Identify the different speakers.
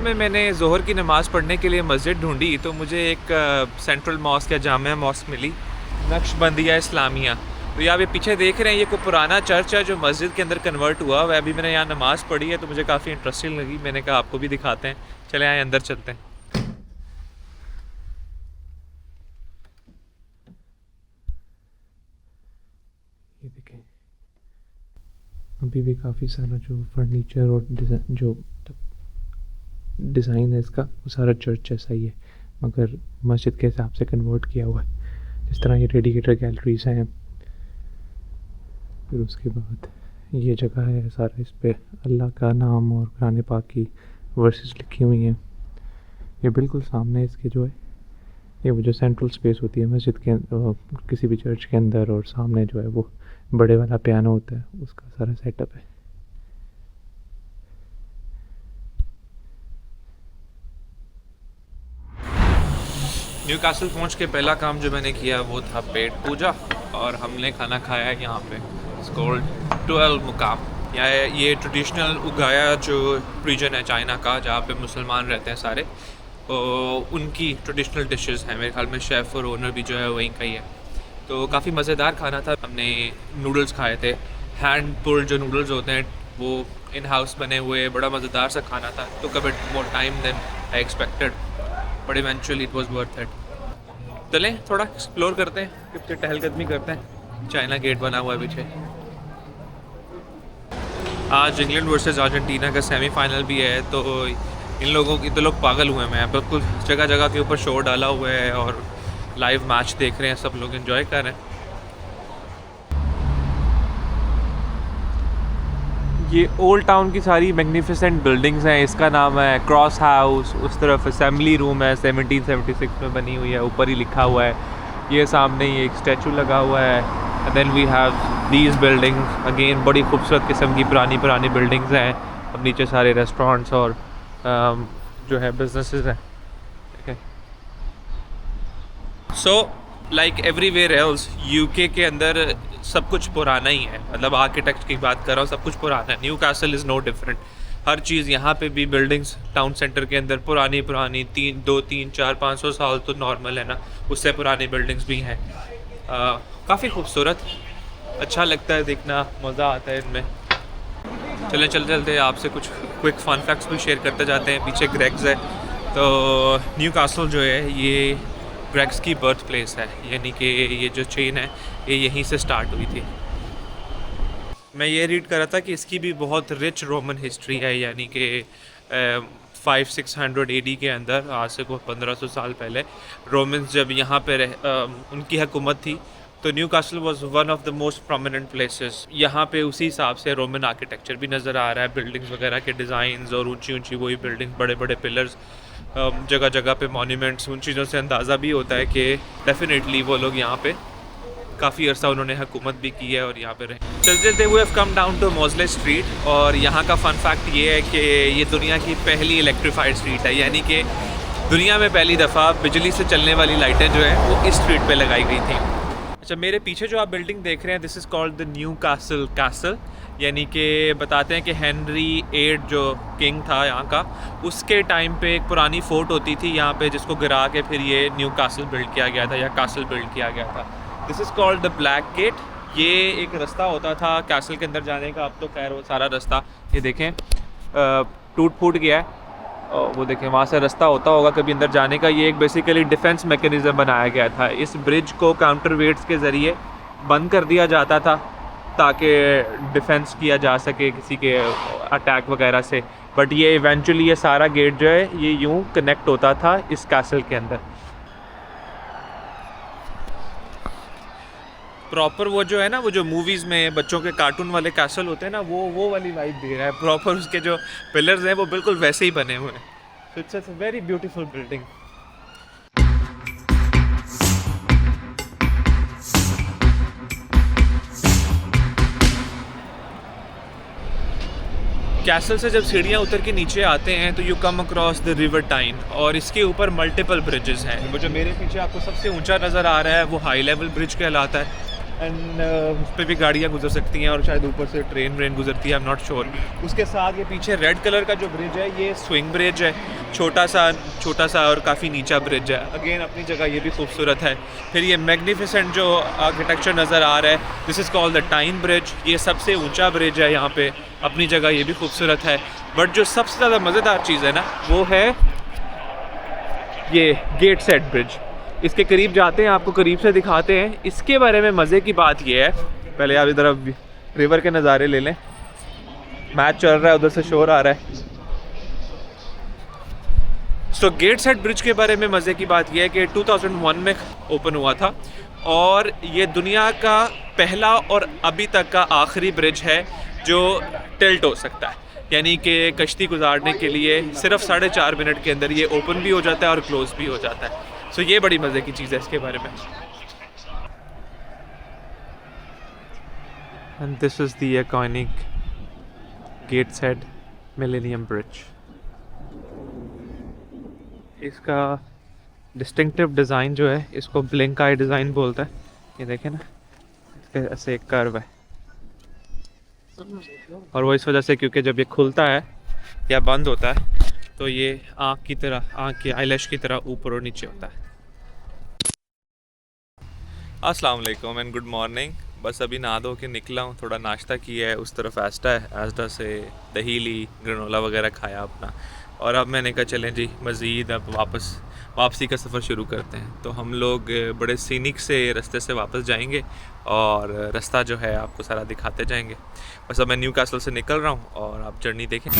Speaker 1: में मैंने ज़ोहर की नमाज़ पढ़ने के लिए मस्जिद ढूंढी तो मुझे एक सेंट्रल मॉस्क या जामिया मॉस्क मिली, नक्शबंदिया इस्लामिया। तो यहाँ पे पीछे देख रहे हैं, ये कोई पुराना चर्च है जो मस्जिद के अंदर कन्वर्ट हुआ हुआ है। अभी मैंने यहाँ नमाज़ पढ़ी है तो मुझे काफ़ी इंटरेस्टिंग लगी, मैंने कहा आपको भी दिखाते हैं। चले आए अंदर चलते हैं। ये देखें, अभी भी काफ़ी सारा जो फर्नीचर और डिज़ाइन है इसका वो सारा चर्च जैसा ही है, मगर मस्जिद के हिसाब से कन्वर्ट किया हुआ है। जिस तरह ये रेडिएटर गैलरीज हैं, फिर उसके बाद ये जगह है सारा, इस पे अल्लाह का नाम और कुरान पाक की वर्सेस लिखी हुई हैं। ये बिल्कुल सामने इसके जो है, ये वो जो सेंट्रल स्पेस होती है मस्जिद के किसी भी चर्च के अंदर, और सामने जो है वो बड़े वाला पियानो होता है, उसका सारा सेटअप है। न्यू कासल पहुँच के पहला काम जो मैंने किया वो था पेट पूजा, और हमने खाना खाया है यहाँ पे स्कोल्ड 12 मुकाम। ये ट्रेडिशनल उगाया जो रीजन है चाइना का, जहाँ पे मुसलमान रहते हैं सारे, तो उनकी ट्रेडिशनल डिशेस हैं। मेरे ख्याल में शेफ़ और ओनर भी जो है वहीं का ही है। तो काफ़ी मज़ेदार खाना था। हमने नूडल्स खाए थे, हैंड पुल्ड जो नूडल्स होते हैं वो इन हाउस बने हुए, बड़ा मज़ेदार सा खाना था। तो कभी more time than I expected, but eventually it was worth it. चलें थोड़ा एक्सप्लोर करते हैं, कितने टहलकदमी करते हैं। चाइना गेट बना हुआ है पीछे। आज इंग्लैंड वर्सेस अर्जेंटीना का सेमीफाइनल भी है, तो इन लोगों की तो लोग पागल हुए हैं। बिल्कुल जगह जगह के ऊपर शो डाला हुआ है और लाइव मैच देख रहे हैं, सब लोग एंजॉय कर रहे हैं। ये ओल्ड टाउन की सारी मैग्निफिसेंट बिल्डिंग्स हैं। इसका नाम है क्रॉस हाउस, उस तरफ असेंबली रूम है, 1776 में बनी हुई है, ऊपर ही लिखा हुआ है। ये सामने ही एक स्टैचू लगा हुआ है। And then we have these buildings again, बड़ी खूबसूरत किस्म की पुरानी पुरानी बिल्डिंग्स हैं। अब नीचे सारे रेस्टोरेंट्स और जो है बिजनेसेस हैं। So like everywhere else, UK के अंदर सब कुछ पुराना ही है। मतलब आर्किटेक्ट की बात कर रहा हूँ, सब कुछ पुराना है। Newcastle is no different. हर चीज़ यहाँ पे भी, बिल्डिंग्स टाउन सेंटर के अंदर पुरानी पुरानी 300-400-500 साल तो नॉर्मल है ना, उससे पुरानी बिल्डिंग्स भी हैं। काफ़ी खूबसूरत, अच्छा लगता है देखना, मज़ा आता है इनमें। चलते चलते आपसे कुछ क्विक फन फैक्ट्स भी शेयर करते जाते हैं। पीछे ग्रेग्स है, तो न्यू कासल जो है ये ग्रेग्स की बर्थ प्लेस है, यानी कि ये जो चेन है ये यहीं से स्टार्ट हुई थी। मैं ये रीड कर रहा था कि इसकी भी बहुत रिच रोमन हिस्ट्री है, यानी कि 500-600 AD के अंदर, आज से को 1500 साल पहले, रोमन्स जब यहाँ पे उनकी हुकूमत थी, तो new castle was one of the most prominent places. यहाँ पे उसी हिसाब से रोमन आर्किटेक्चर भी नज़र आ रहा है, बिल्डिंग्स वगैरह के डिज़ाइंस और ऊंची ऊंची वही बिल्डिंग, बड़े बड़े पिलर्स, जगह जगह पे मॉन्यूमेंट्स। उन चीज़ों से अंदाज़ा भी होता है कि डेफिनेटली वो लोग यहाँ पे काफ़ी अर्सा उन्होंने हुकूमत भी की है और यहाँ पे रहे। चलते चलते we have come down to Mosley street, और यहाँ का फ़न फैक्ट ये है कि ये दुनिया की पहली इलेक्ट्रीफाइड स्ट्रीट है, यानी कि दुनिया में पहली दफ़ा बिजली से चलने वाली लाइटें जो हैं वो इस स्ट्रीट पे लगाई गई थी। अच्छा, मेरे पीछे जो आप बिल्डिंग देख रहे हैं, this is called the new castle castle, यानी कि बताते हैं कि हेनरी 8 जो किंग था यहाँ का, उसके टाइम पे एक पुरानी फोर्ट होती थी यहाँ पे, जिसको गिरा के फिर ये न्यू कासल बिल्ड किया गया था, या कासल बिल्ड किया गया था। This is called the black gate. ये एक रास्ता होता था कैसल के अंदर जाने का, अब तो खैर वो सारा रास्ता ये देखें टूट फूट गया है। वो देखें वहाँ से रास्ता होता होगा कभी अंदर जाने का। ये एक बेसिकली डिफेंस मैकेनिज़्म बनाया गया था। इस ब्रिज को काउंटर वेट्स के ज़रिए बंद कर दिया जाता था ताकि डिफेंस किया जा सके किसी के अटैक वगैरह से। बट ये इवेंचुअली ये सारा गेट जो है ये यूँ कनेक्ट होता था इस कैसल के अंदर। प्रॉपर वो जो है ना, वो जो मूवीज़ में बच्चों के कार्टून वाले कैसल होते हैं ना, वो वाली वाइब दे रहा है। प्रॉपर उसके जो पिलर्स हैं वो बिल्कुल वैसे ही बने हुए हैं। So it's a very beautiful building. Castle से जब सीढ़ियाँ उतर के नीचे आते हैं तो you come across the river टाइन, और इसके ऊपर मल्टीपल ब्रिजेस हैं। वो जो मेरे पीछे आपको सबसे ऊंचा नज़र आ रहा है वो हाई लेवल ब्रिज कहलाता है। एंड उस पर भी गाड़ियाँ गुजर सकती हैं और शायद ऊपर से ट्रेन गुजरती है, आई एम नॉट श्योर। उसके साथ ये पीछे रेड कलर का जो ब्रिज है ये स्विंग ब्रिज है, छोटा सा और काफ़ी नीचा ब्रिज है। अगेन अपनी जगह ये भी खूबसूरत है। फिर ये मैग्निफिसेंट जो आर्किटेक्चर नज़र आ रहा है, this is called the time bridge. ये सबसे ऊंचा ब्रिज है यहाँ पे, अपनी जगह ये भी खूबसूरत है। बट जो सबसे ज़्यादा मज़ेदार चीज़ है ना वो है ये गेटसेट ब्रिज। इसके करीब जाते हैं, आपको करीब से दिखाते हैं। इसके बारे में मज़े की बात ये है, पहले आप इधर अब रिवर के नज़ारे ले लें। मैच चल रहा है, उधर से शोर आ रहा है। सो गेटसेट ब्रिज के बारे में मज़े की बात यह है कि 2001 में ओपन हुआ था और ये दुनिया का पहला और अभी तक का आखिरी ब्रिज है जो टिल्ट हो सकता है, यानी कि कश्ती गुजारने के लिए सिर्फ 4.5 मिनट के अंदर ये ओपन भी हो जाता है और क्लोज भी हो जाता है। सो ये बड़ी मज़े की चीज़ है इसके बारे में। And this is the iconic Gateshead millennium bridge. इसका डिस्टिंक्टिव डिज़ाइन जो है इसको ब्लिंक आई डिज़ाइन बोलता है। ये देखें ना, ऐसे एक कर्व है और वो इस वजह से क्योंकि जब ये खुलता है या बंद होता है तो ये आँख की आईलैश की तरह ऊपर और नीचे होता है। अस्सलाम वालेकुम एंड गुड मॉर्निंग। बस अभी नहा धो के निकला हूँ, थोड़ा नाश्ता किया है, उस तरफ एस्टा है, एस्टा से दही ली, ग्रेनोला वगैरह खाया अपना, और अब मैंने कहा चलें जी मज़ीद अब वापसी का सफ़र शुरू करते हैं। तो हम लोग बड़े सीनिक से रास्ते से वापस जाएंगे और रास्ता जो है आपको सारा दिखाते जाएंगे। बस अब मैं न्यू कैसल से निकल रहा हूँ और आप जर्नी देखें।